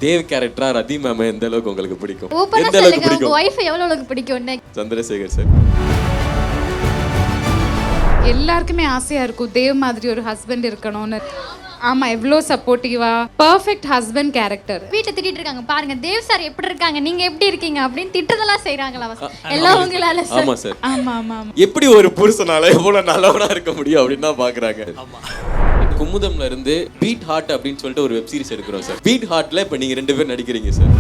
தேவ் கேரக்டரா ரதி மேம் எந்த அளவுக்கு உங்களுக்கு பிடிக்கும்? ஓபனா எந்த அளவுக்கு சொல்லுங்க உங்க பிடிக்கும்? வைஃப் எவ்வளவு உங்களுக்கு பிடிக்கும்னு. சந்திரசேகர் சார். எல்லாருக்குமே ஆசையா இருக்கும் தேவ் மாதிரி ஒரு ஹஸ்பண்ட் இருக்கணும்னு. ஆமா, எவ்வளோ சப்போர்ட்டிவா பர்ஃபெக்ட் ஹஸ்பண்ட் கேரக்டர். வீட்டை திட்டிட்டு இருக்காங்க பாருங்க, தேவ் சார் எப்படி இருக்காங்க, நீங்க எப்படி இருக்கீங்க அப்படின்னு திட்டதெல்லாம் செய்றாங்களா எல்லாம் உங்களால சார். ஆமா சார். ஆமா ஆமா ஆமா. எப்படி ஒரு புருஷனால எவ்வளவு நல்லவனா இருக்க முடியும் அப்படின்னு தான் பாக்குறாங்க. குமுதம்ல இருந்து பீட் ஹார்ட் அப்படின்னு சொல்லிட்டு ஒரு வெப் சீரிஸ் எடுக்கிறோம் சார். பீட் ஹார்ட்ல இப்ப நீங்க 2 பேர் நடிக்கிறீங்க சார்.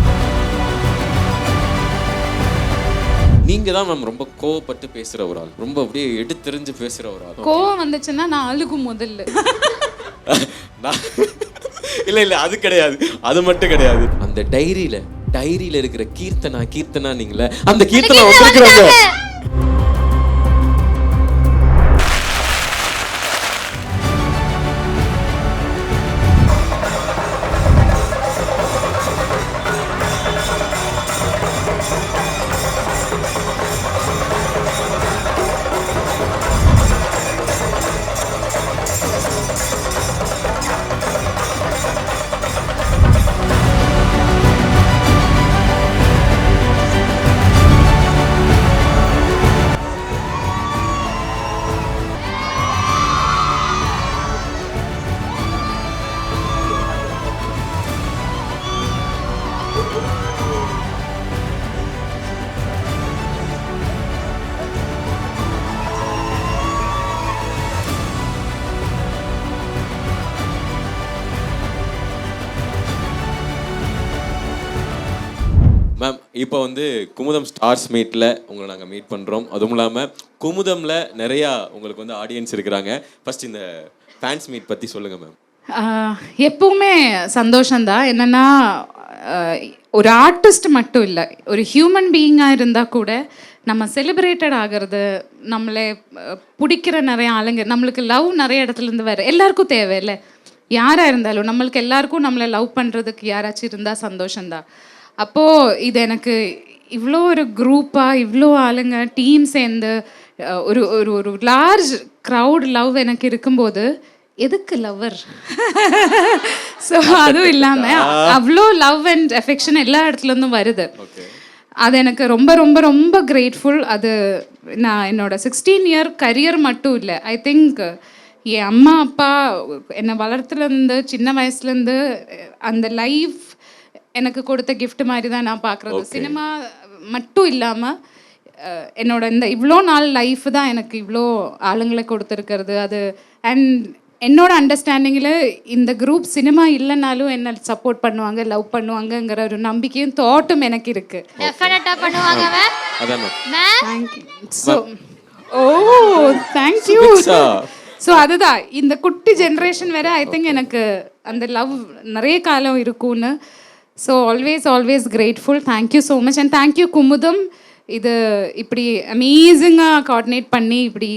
நீங்க தான் மேம் ரொம்ப கோவப்பட்டு பேசுற ஒரு ஆள், ரொம்ப அப்படியே எடுத்தெறிஞ்சு பேசுற ஒரு ஆள். கோவம் வந்துச்சுன்னா நான் அழுகும் முதல்ல. இல்ல இல்ல அது கிடையாது, அது மட்டும் கிடையாது. அந்த டைரியில இருக்கிற கீர்த்தனா நீங்களே அந்த கீர்த்தனா வந்திருக்கிறாங்க. மேம் இப்போ வந்து குமுதம் ஸ்டார்ஸ் மீட்டில் உங்களை நாங்கள் மீட் பண்ணுறோம். அதுவும் இல்லாமல் குமுதமில் நிறையா உங்களுக்கு வந்து ஆடியன்ஸ் இருக்கிறாங்க. ஃபர்ஸ்ட் இந்த ஃபேன்ஸ் மீட் பற்றி சொல்லுங்கள் மேம். எப்பவுமே சந்தோஷம்தான். என்னன்னா ஒரு ஆர்டிஸ்ட் மட்டும் இல்லை, ஒரு ஹியூமன் பீயிங்காக இருந்தால் கூட நம்ம செலிப்ரேட்டட் ஆகிறது, நம்மளை பிடிக்கிற நிறைய ஆளுங்க, நம்மளுக்கு லவ் நிறைய இடத்துலேருந்து வேறு எல்லாருக்கும் தேவை இல்லை. யாராக இருந்தாலும் நம்மளுக்கு எல்லாருக்கும் நம்மளை லவ் பண்ணுறதுக்கு யாராச்சும் இருந்தால் சந்தோஷம்தான். அப்போது இது எனக்கு இவ்வளோ ஒரு குரூப்பாக இவ்வளோ ஆளுங்க டீம் சேர்ந்து ஒரு ஒரு ஒரு லார்ஜ் க்ரௌட் லவ் எனக்கு இருக்கும்போது எதுக்கு லவ்வர்? ஸோ அதுவும் இல்லாமல் அவ்வளோ லவ் அண்ட் அஃபெக்ஷன் எல்லா இடத்துலேருந்தும் வருது. அது எனக்கு ரொம்ப ரொம்ப ரொம்ப கிரேட்ஃபுல். அது நான் என்னோட 16 இயர் கரியர் மட்டும் இல்லை, ஐ திங்க் என் அம்மா அப்பா என்னை வளர்த்துலேருந்து சின்ன வயசுலேருந்து அந்த லைஃப் எனக்கு கொடுத்த கிஃப்ட் மாதிரி தான் நான் பார்க்குறது. சினிமா மட்டும் இல்லாமல் என்னோட இந்த இவ்வளோ நாள் லைஃப் தான் எனக்கு இவ்வளோ ஆளுங்களை கொடுத்துருக்கிறது. அது அண்ட் என்னோட அண்டர்ஸ்டாண்டிங்கில் இந்த குரூப் சினிமா இல்லைனாலும் என்ன சப்போர்ட் பண்ணுவாங்க, லவ் பண்ணுவாங்கங்கிற ஒரு நம்பிக்கையும் தாட்டும் எனக்கு இருக்கு. டெஃபினட்டா பண்ணுவாங்க மேம். So thank you. ஸோ அதுதான் இந்த குட்டி ஜென்ரேஷன் வேற ஐ திங்க் எனக்கு அந்த லவ் நிறைய காலம் இருக்கும்னு. So always grateful. Thank you so much and thank you Kumudam. இது இப்படி அமேசிங்காக கோஆர்டினேட் பண்ணி இப்படி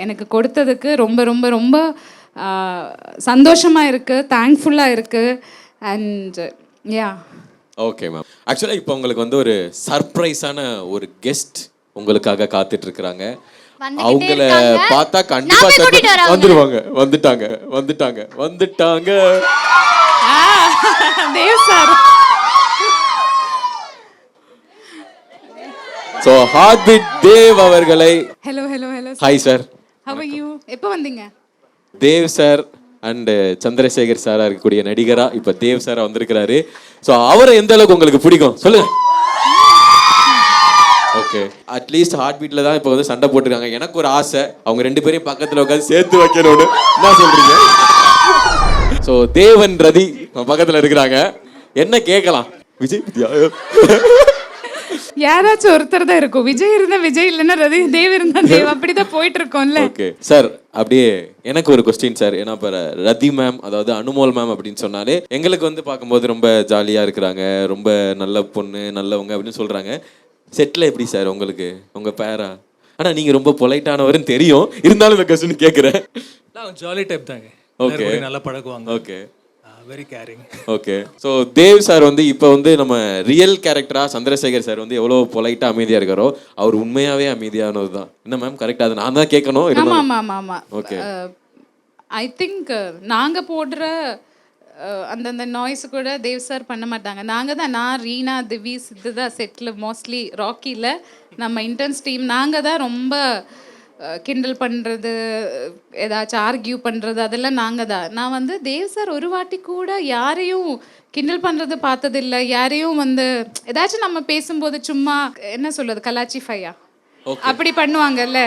எனக்கு கொடுத்ததுக்கு ரொம்ப ரொம்ப ரொம்ப சந்தோஷமாக இருக்குது, தேங்க்ஃபுல்லாக இருக்குது. And yeah okay ma'am. ஆக்சுவலாக இப்போ உங்களுக்கு வந்து ஒரு சர்ப்ரைஸான ஒரு கெஸ்ட் உங்களுக்காக காத்துட்டு இருக்கிறாங்க. அவங்கள பார்த்தா கண்டிப்பா வந்துட்டாங்க. Dev sir. So heartbeat Dev அவர்களை. Hello. Hi sir. How are you? எப்போ வந்தீங்க? தேவ் சார் அண்ட் சந்திரசேகர் சாரா இருக்கக்கூடிய நடிகரா இப்போ தேவ் சாரா வந்திருக்கிறாரு. ஸோ அவரை எந்த அளவுக்கு உங்களுக்கு பிடிக்கும் சொல்லுங்க. ஓகே, அட்லீஸ்ட் ஹார்ட் பீட்ல தான் இப்போ வந்து சண்டை போட்டுருக்காங்க. எனக்கு ஒரு ஆசை அவங்க 2 பேரையும் பக்கத்தில் உட்காந்து சேர்த்து வைக்கணும்னு. என்ன சொல்றீங்க? ஸோ தேவன் ரதி பக்கத்தில் இருக்கிறாங்க. என்ன கேட்கலாம்? விஜய் யாராச்சும் ஒருத்தர் தான் இருக்கும். விஜய் இருந்தா விஜய், இல்லைன்னா ரதி, தேவ் இருந்தா தேவ், அப்படிதான் போயிட்டு இருக்கோம்ல. ஓகே சார், அப்படியே எனக்கு ஒரு கொஸ்டின் சார். ஏன்னா இப்போ ரதி மேம், அதாவது அனுமோல் மேம் அப்படின்னு சொன்னாலே எங்களுக்கு வந்து பார்க்கும்போது ரொம்ப ஜாலியாக இருக்கிறாங்க, ரொம்ப நல்ல பொண்ணு, நல்லவங்க அப்படின்னு சொல்கிறாங்க. செட்டில் எப்படி சார் உங்களுக்கு உங்கள் பேரா? ஆனால் நீங்கள் ரொம்ப பொலைட்டானவருன்னு தெரியும், இருந்தாலும் இந்த கொஸ்டின் கேட்குறேன். நான் ஜாலி டைப் தாங்க. ஓகே, நல்லா பழகுவாங்க. Okay, very caring. Okay. So Dev sir வந்து இப்போ வந்து நம்ம ரியல் கேரக்டரா சந்திரசேகர் சார் வந்து எவ்வளோ பொலைட்டா அமைதியாக இருக்காரோ, அவர் உண்மையாகவே அமைதியானது தான். என்ன மேம் கரெக்டாக? அது நான் தான் கேட்கணும். ஆமாம். ஓகே. ஐ திங்க் நாங்கள் போடுற அந்தந்த நாய்ஸ் கூட தேவ் சார் பண்ண மாட்டாங்க. நாங்கள் தான், நான், ரீனா, திவி, சித்து தான் செட்டில் மோஸ்ட்லி. ராக்கியில் நம்ம இன்டர்ன்ஸ் டீம் நாங்கள் தான் ரொம்ப கிண்டல் பண்ணுறது, ஏதாச்சும் ஆர்கியூ பண்ணுறது, அதெல்லாம் நாங்கள் தான். நான் வந்து தேவ் சார் ஒரு வாட்டி கூட யாரையும் கிண்டல் பண்ணுறது பார்த்ததில்லை. யாரையும் வந்து ஏதாச்சும் நம்ம பேசும்போது சும்மா என்ன சொல்கிறது, கலாச்சி ஃபையா அப்படி பண்ணுவாங்கல்ல,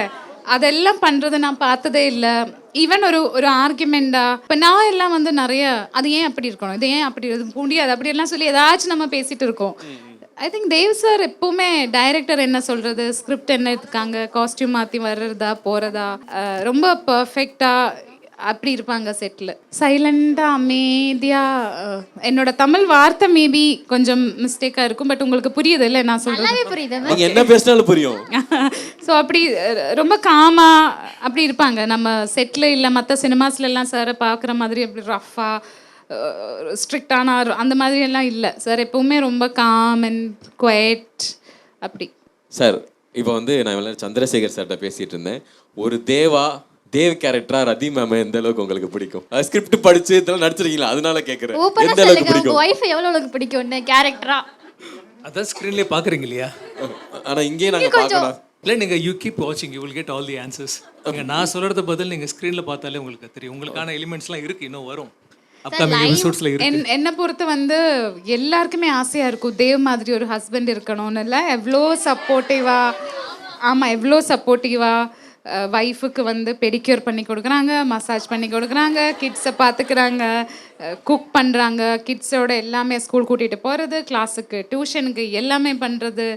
அதெல்லாம் பண்ணுறது நான் பார்த்ததே இல்லை. ஈவன் ஒரு ஆர்குமெண்டா இப்போ நான் எல்லாம் வந்து நிறைய அது ஏன் அப்படி இருக்கணும், இது ஏன் அப்படி முடியாது அப்படியெல்லாம் சொல்லி ஏதாச்சும் நம்ம பேசிகிட்டு இருக்கோம். ஐ திங்க் தேவ் சார் எப்போவுமே டைரக்டர் என்ன சொல்கிறது, ஸ்கிரிப்ட் என்ன எடுத்துக்காங்க, காஸ்டியூம் மாற்றி வர்றதா போகிறதா ரொம்ப பர்ஃபெக்டாக அப்படி இருப்பாங்க செட்டில். சைலண்டாக அமைதியாக என்னோட தமிழ் வார்த்தை மேபி கொஞ்சம் மிஸ்டேக்காக இருக்கும், பட் உங்களுக்கு புரியுது இல்லை நான் சொல்கிறது? நல்லாவே புரியுது. நீங்க என்ன பேசினாலும் புரியும். ஸோ அப்படி ரொம்ப காமாக அப்படி இருப்பாங்க. நம்ம செட்டில் இல்லை மற்ற சினிமாஸ்லாம் சாரை பார்க்குற மாதிரி அப்படி ரஃப்பாக ஸ்ட்ரிக்டான அந்த மாதிரி எல்லாம் இல்லை. சார் எப்பவுமே ரொம்ப காம் அண்ட் குவைட் அப்படி. சார் இப்போ வந்து நான் இவ்வளோ சந்திரசேகர் சார்கிட்ட பேசிட்டு இருந்தேன். ஒரு தேவ் கேரக்டரா ரதி மேம் எந்த அளவுக்கு உங்களுக்கு பிடிக்கும்? ஸ்கிரிப்ட் படிச்சு இதெல்லாம் நடிச்சிருக்கீங்களா, அதனால கேட்குறேன். ஓப்பனா எந்த அளவுக்கு சொல்லுங்க, உங்க பிடிக்கும்? ஒய்ஃப் எவ்வளவு உங்களுக்கு பிடிக்கும்னு கேரக்டரா? அதான் ஸ்க்ரீன்லேயே பார்க்குறீங்க இல்லையா? ஆனா இங்கேயே நாங்க பார்க்கணும். இல்லை நீங்கள் யூ கீப் வாட்சிங், you will get all the answers. நீங்கள் நான் சொல்கிறத பதில் நீங்கள் ஸ்க்ரீனில் பார்த்தாலே உங்களுக்கு தெரியும். உங்களுக்கான எலிமெண்ட்ஸ்லாம் இருக்குது, இன்னும் வரும். அப்கமிங் எபிசோட்ஸில் இருக்கு. என்னை பொறுத்து வந்து எல்லாருக்குமே ஆசையாக இருக்கும் தேவ் மாதிரி ஒரு ஹஸ்பண்ட் இருக்கணும்னு. இல்லை எவ்வளோ சப்போர்ட்டிவாக, ஆமாம் எவ்வளோ சப்போர்ட்டிவாக ஒய்ஃபுக்கு வந்து பெடிக்யூர் பண்ணி கொடுக்குறாங்க, மசாஜ் பண்ணி கொடுக்குறாங்க, கிட்ஸை பார்த்துக்கிறாங்க, குக் பண்ணுறாங்க, கிட்ஸோட எல்லாமே ஸ்கூல் கூட்டிகிட்டு போகிறது, கிளாஸுக்கு டியூஷனுக்கு எல்லாமே பண்ணுறது.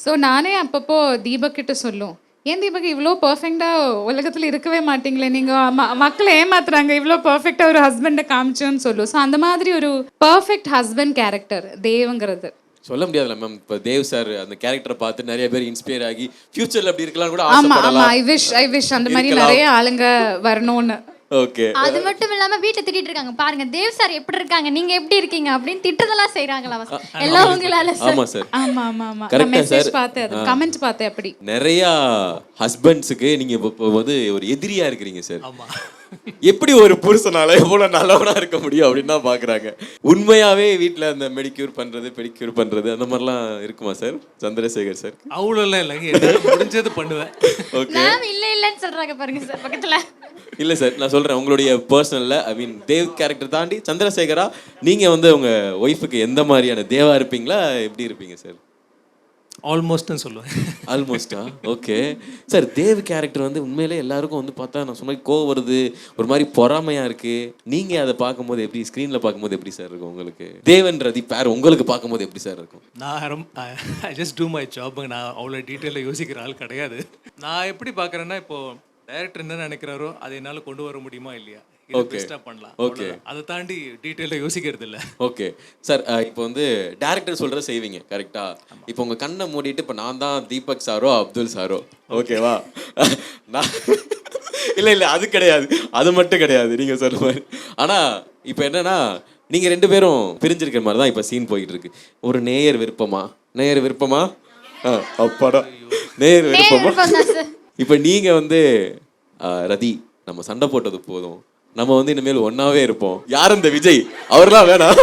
ஸோ நானே அப்பப்போ தீபக் கிட்ட சொல்லும், ஏன் தீபக் இவ்வளோ பர்ஃபெக்டாக உலகத்தில் இருக்கவே மாட்டீங்களே நீங்கள், மக்களை ஏமாத்துறாங்க இவ்வளோ பர்ஃபெக்டாக ஒரு ஹஸ்பண்டை காமிச்சோன்னு சொல்லும். ஸோ அந்த மாதிரி ஒரு பர்ஃபெக்ட் ஹஸ்பண்ட் கேரக்டர் தேவுங்கிறது சொல்ல முடியாதுல்ல மேம். இப்போ தேவ் சார் அந்த கேரக்டரை பார்த்து நிறைய பேர் இன்ஸ்பயர் ஆகி ஃபியூச்சர்ல அப்படி இருக்கலாம் கூட ஆமாம் ஆசைப்படலாம். ஆமாம் ஐ விஷ் அந்த மாதிரி நிறைய ஆளுங்க வரணும்னு. ஓகே. அது மட்டும் இல்லாம வீட்டை திட்டிட்டு இருக்காங்க பாருங்க, தேவ் சார் எப்படி இருக்காங்க, நீங்க எப்படி இருக்கீங்க அப்படின்னு திட்டதெல்லாம் செய்றாங்களா எல்லாம் உங்களால? ஆமா சார். ஆமா ஆமா ஆமா Correct நான் மெசேஜ் sir. பார்த்தேன், அது கமெண்ட் பார்த்தேன். அப்படி நிறைய ஹஸ்பண்ட்ஸுக்கு நீங்க இப்போ வந்து ஒரு எதிரியா இருக்கிறீங்க சார். ஆமாம். எப்படி ஒரு புருஷனால எவ்வளவு நல்லவனா இருக்க முடியும் அப்படின்னு தான் பாக்குறாங்க. உண்மையாவே வீட்டுல அந்த மெடிக்யூர் பண்றது பெடிக்யூர் பண்றது அந்த மாதிரிலாம் இருக்குமா சார் சந்திரசேகர் சார்? அவ்வளோலாம் இல்லைங்க, என்னால் முடிஞ்சது பண்ணுவேன். ஓகே. மேம் இல்ல இல்லன்னு சொல்றாங்க பாருங்க சார் பக்கத்துல. இல்ல சார் நான் சொல்றேன், உங்களுடைய பர்சனல்ல ஐ மீன் தேவ் கேரக்டர் தாண்டி சந்திரசேகரா நீங்க வந்து உங்க ஒய்ஃபுக்கு எந்த மாதிரியான தேவா இருப்பீங்களா, எப்படி இருப்பீங்க சார்? ஆல்மோஸ்ட்னு சொல்லுவேன். ஆல்மோஸ்டா? Okay sir. தேவ் கேரக்டர் வந்து உண்மையிலே எல்லாருக்கும் வந்து பார்த்தா நான் சொன்ன கோவம் வருது, ஒரு மாதிரி பொறாமையா இருக்கு. நீங்க அதை பார்க்கும்போது எப்படி, ஸ்க்ரீன்ல பார்க்கும்போது எப்படி சார் இருக்கும் உங்களுக்கு? தேவன்றது பேர் உங்களுக்கு பார்க்கும்போது எப்படி சார் இருக்கும்? நான் I just do my job. நான் அவ்வளோ டீட்டெயிலாக யோசிக்கிற ஆள் கிடையாது. நான் எப்படி பார்க்குறேன்னா, இப்போது டைரக்டர் என்ன நினைக்கிறாரோ அதை என்னால் கொண்டு வர முடியுமா இல்லையா, பெஸ்ட்டாக பண்ணலாம். ஓகே, அதை தாண்டி டீட்டெயிலாக யோசிக்கிறது இல்லை. Okay sir. இப்போ வந்து டேரக்டர் சொல்கிறத செய்வீங்க கரெக்டா? இப்போ உங்கள் கண்ணை மூடிட்டு இப்போ நான் தான் தீபக் சாரோ அப்துல் சாரோ, ஓகேவா? நான் இல்லை அது கிடையாது, அது மட்டும் கிடையாது நீங்கள் சொல்ற மாதிரி. ஆனால் இப்போ என்னன்னா நீங்கள் ரெண்டு பேரும் பிரிஞ்சிருக்கிற மாதிரி தான் இப்போ சீன் போயிட்டு இருக்கு. ஒரு நேயர் விருப்பமா அப்பாடா நேயர் விருப்பமா. இப்போ நீங்கள் வந்து ரதி நம்ம சண்டை போட்டது போதும், நம்ம வந்து இனிமேல் ஒன்னாவே இருப்போம், யார் அந்த விஜய் அவர்லாம் வேணாம்.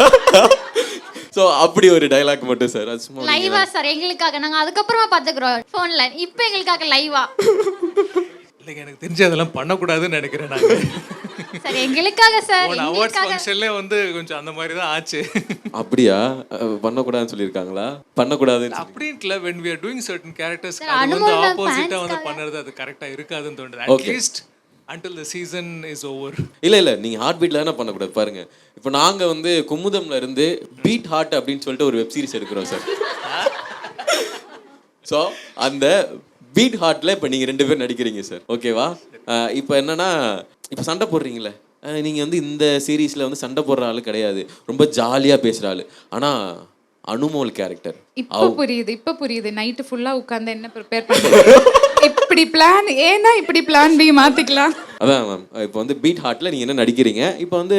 ஸோ அப்படி ஒரு டைலாக் மட்டும் சார். அது சும்மா லைவா சார் எங்களுக்காக, நாங்கள் அதுக்கப்புறமா பார்த்துக்குறோம் ஃபோனில், இப்போ எங்களுக்காக லைவா. இல்லைங்க, எனக்கு தெரிஞ்சு அதெல்லாம் பண்ணக்கூடாதுன்னு நினைக்கிறேன். நாங்கள் சார் எங்களுக்காக சார், அவார்ட்ஸ் ஃபங்க்ஷன்லேயே வந்து கொஞ்சம் அந்த மாதிரி தான் ஆச்சு. அப்படியா? பண்ணக்கூடாதுன்னு சொல்லியிருக்காங்களா? பண்ணக்கூடாதுன்னு அப்படின்ட்டுல when we are doing certain characters அது வந்து ஆப்போசிட்டா வந்து பண்ணுறது அது கரெக்டாக இருக்காதுன்னு தோணுது. At least until the season is over. இல்லை நீங்கள் ஹார்ட் பீட்ல தானே பண்ணக்கூடாது. பாருங்க இப்போ நாங்கள் வந்து குமுதம்ல இருந்து பீட் ஹார்ட் அப்படின்னு சொல்லிட்டு ஒரு வெப் சீரிஸ் எடுக்கிறோம் சார். ஸோ அந்த பீட் ஹார்ட்ல இப்போ நீங்கள் 2 பேர் நடிக்கிறீங்க சார், ஓகேவா? இப்போ என்னன்னா இப்போ சண்டை போடுறீங்களே, நீங்கள் வந்து இந்த சீரீஸில் வந்து சண்டை போடுற ஆள் கிடையாது, ரொம்ப ஜாலியாக பேசுகிற ஆள். ஆனால் அனுமோல் கேரக்டர் இப்போ புரியுது நைட்டு ஃபுல்லா உட்கார்ந்து என்ன ப்ரிப்பேர் பண்ணுறது இப்படி பிளான் ஏன்னா இப்படி பிளான் பி மாத்திக்கலாம். அதான் மேம், இப்போ வந்து பீட் ஹார்ட்ல நீங்க என்ன நடிக்கிறீங்க, இப்போ வந்து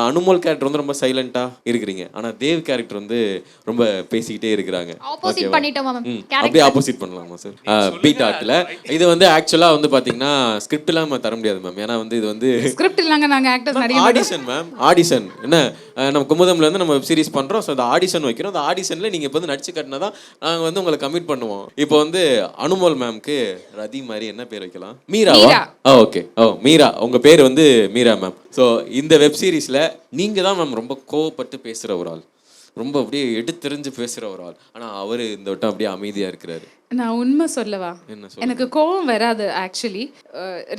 அனுமோல் கேரக்டர் வந்து ரொம்ப சைலண்டா இருக்கிறீங்க, ஆனா தேவ் கேரக்டர் வந்து ரொம்ப பேசிக்கிட்டே இருக்கிறாங்க. ஆப்போசிட் பண்ணிட்டோமா மேம்? அப்படியே ஆப்போசிட் பண்ணலாமா சார்? பீட் ஹார்ட்ல இது வந்து ஆக்சுவலா வந்து பாத்தீங்கன்னா ஸ்கிரிப்ட்லாம் நம்ம தர முடியாது மேம், ஏன்னா வந்து இது வந்து ஸ்கிரிப்ட் இல்லங்க, நாங்க ஆக்டர்ஸ் நடிக்க ஆடிஷன் மேம். ஆடிஷன் என்ன, நம்ம குமுதம்ல இருந்து நம்ம வெப் சீரிஸ் பண்றோம், ஸோ அந்த ஆடிஷன் வைக்கிறோம். அந்த ஆடிஷன்ல நீங்க இப்போ வந்து நடிச்சு காட்டினா தான் நாங்க வந்து உங்களை கமிட் பண்ணுவோம். இப்போ வந்து அனுமோல் மேம்க்கு ரதி மாதிரி என்ன பேர் வைக்கலாம்? மீராவா? ஓகே. மீரா, உங்க பேர் வந்து மீரா மேம். ஸோ இந்த வெப் சீரிஸ்ல நீங்க தான் மேம் ரொம்ப கோவப்பட்டு பேசுற ஒரு ஆள், ரொம்ப அப்படியே எடுத்தெறிஞ்சு பேசுற ஒரு ஆள். ஆனா அவரு இந்த வட்டம் அப்படியே அமைதியா இருக்கிறாரு. நான் உண்மை சொல்லவா, எனக்கு கோவம் வராது ஆக்சுவலி.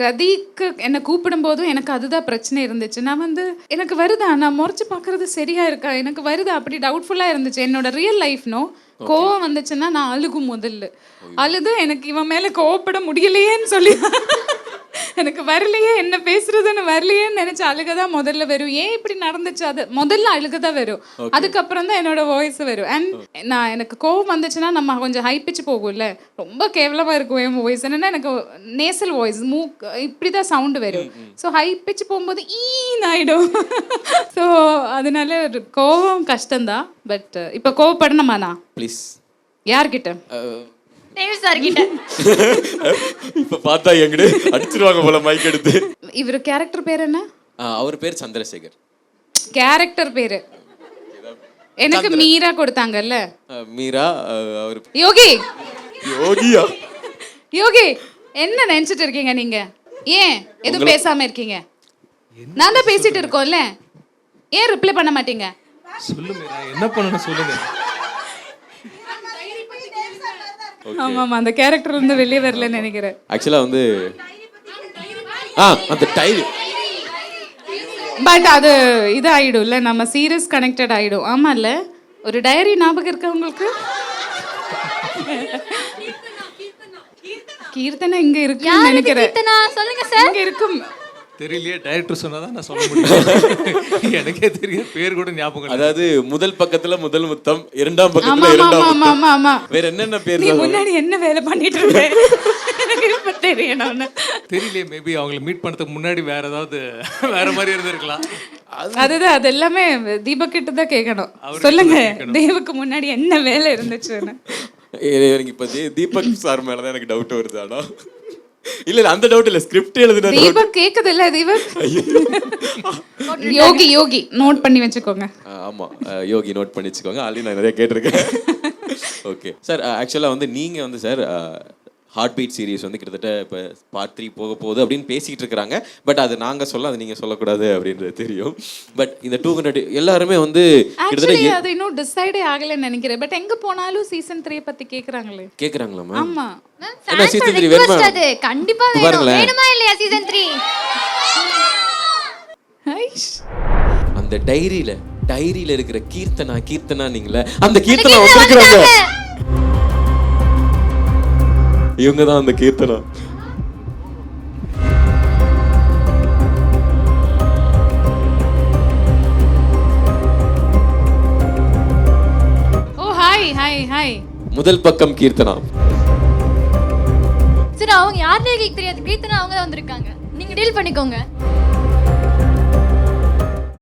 ரதிக்கு என்னை கூப்பிடும் போதும் எனக்கு அதுதான் பிரச்சனை இருந்துச்சு. நான் வந்து எனக்கு வருதா, நான் முறைச்சு பார்க்கறது சரியா இருக்கா, எனக்கு வருதா, அப்படி டவுட்ஃபுல்லாக இருந்துச்சு. என்னோட ரியல் லைஃப்னோ கோவம் வந்துச்சுன்னா நான் அழுகும், முதல்ல அழுது எனக்கு இவன் மேலே கோவப்பட முடியலையேன்னு சொல்லி எனக்கு வரலையே, என்ன பேசுறதுன்னு வரலையேன்னு நினைச்சு அழுகதான் முதல்ல வரும். ஏன் இப்படி நடந்துச்சு, அது முதல்ல அழுகதான் வரும், அதுக்கப்புறம் தான் என்னோட வாய்ஸ் வரும். அண்ட் நான் எனக்கு கோவம் வந்துச்சுன்னா நம்ம கொஞ்சம் ஹை பிச்சு போகும்ல, ரொம்ப கேவலமா இருக்கும் என் வாய்ஸ். என்னன்னா எனக்கு நேசல் வாய்ஸ், இப்படிதான் சவுண்டு வரும். ஸோ ஹை பிச்சு போகும்போது ஈன்னு ஆயிடும். ஸோ அதனால கோவம் கஷ்டம்தான். பட் இப்போ கோவப்படணுமாண்ணா? ப்ளீஸ். யார்கிட்ட? தேவ் சார் கிட்ட. இப்ப பார்த்தா எங்கடே அடிச்சிருவாங்க போல மைக் எடுத்து. இவர் கேரக்டர் பேர் என்ன? அவர் பேர் சந்திரசேகர். கேரக்டர் பேரு எனக்கு மீரா கொடுத்தாங்கல்ல. மீரா. அவர் யோகி. யோகியா? யோகி என்ன நினைச்சிட்டு இருக்கீங்க நீங்க? ஏன் எதுவும் பேசாம இருக்கீங்க? நான் தான் பேசிட்டு இருக்கோம்ல, ஏன் ரிப்ளை பண்ண மாட்டீங்க? சொல்லு மீரா, என்ன பண்ணணும் சொல்லுங்க. ஆமாம், அந்த கேரக்டர் இருந்து வெளியே வரலன்னு நினைக்கிறேன். ஆக்சுவலா வந்து அந்த டைரி, பட் அது இது ஆயிடும்ல, நம்ம சீரியஸ் கனெக்டட் ஆயிடும். ஆமா இல்ல, ஒரு டைரி ஞாபகம் இருக்கா உங்களுக்கு? கீர்த்தனா இங்க இருக்குன்னு நினைக்கிறேன். சொல்லுங்க சார். இங்க இருக்கும் தெரியலையே, டைரக்டர் சொன்னாதான் நான் சொல்ல முடியும். எனக்கே தெரியும், பேர் கூட ஞாபகம். அதாவது முதல் பக்கத்துல முதல் முத்தம், இரண்டாம் ஆமா பக்கத்துல ஆமா இரண்டாம் ஆமா முத்தம். ஆமா ஆமா. வேற என்னென்ன பேர்? நீ முன்னாடி என்ன வேலை பண்ணிட்டு இருக்க? எனக்கு இப்ப தெரியணும். தெரியலையே, மேபி அவங்களை மீட் பண்ணதுக்கு முன்னாடி வேற ஏதாவது வேற மாதிரி இருந்திருக்கலாம். அதுதான், அது எல்லாமே தீபக் கிட்ட தான் கேட்கணும். சொல்லுங்க, தேவுக்கு முன்னாடி என்ன வேலை இருந்துச்சுன்னு. எனக்கு இப்ப தீபக் சார் மேலதான் எனக்கு டவுட் வருது. ஆனா இல்ல அந்த டவுட் இல்ல, ஸ்கிரிப்ட் எழுதுன தீபக் கேக்குது இல்ல? தீபக் யோகி, யோகி நோட் பண்ணி வச்சுக்கோங்க. ஆமா, யோகி நோட் பண்ணி வச்சுக்கோங்க. ஆல்ரெடி நான் நிறைய கேட்டிருக்கேன். ஓகே சார், ஆக்சுவலா வந்து நீங்க வந்து சார் ஹார்ட் பீட் சீரிஸ் வந்து கிட்டத்தட்ட இப்போ பார்ட் 3 போக போகுது அப்படின்னு பேசிக்கிட்டு இருக்கிறாங்க. பட் அது நாங்கள் சொல்ல, அது நீங்கள் சொல்லக்கூடாது அப்படின்றது தெரியும். பட் இந்த 200 எல்லாருமே வந்து ஆக்சுவலி அது இன்னும் டிசைடே ஆகலைன்னு நினைக்கிறேன். பட் எங்க போனாலும் சீசன் 3 பத்தி கேக்குறாங்களே. கேக்குறாங்களா மேம்? ஆமா, என்ன சீசன் 3 வேணுமா? அது கண்டிப்பா வேணும். வேணுமா இல்லையா சீசன் 3? அந்த டைரியில இருக்கிற கீர்த்தனா நீங்களே, அந்த கீர்த்தனா வந்திருக்கிறாங்க. இவங்க தான் அந்த கீர்த்தனா. ஓ ஹாய் ஹாய் ஹாய். முதல் பக்கம் கீர்த்தனா. சரி, அவங்க யாருன்னே எனக்கு தெரியாது. கீர்த்தனா அவங்க தான் வந்திருக்காங்க. நீங்க டீல் பண்ணிக்கோங்க.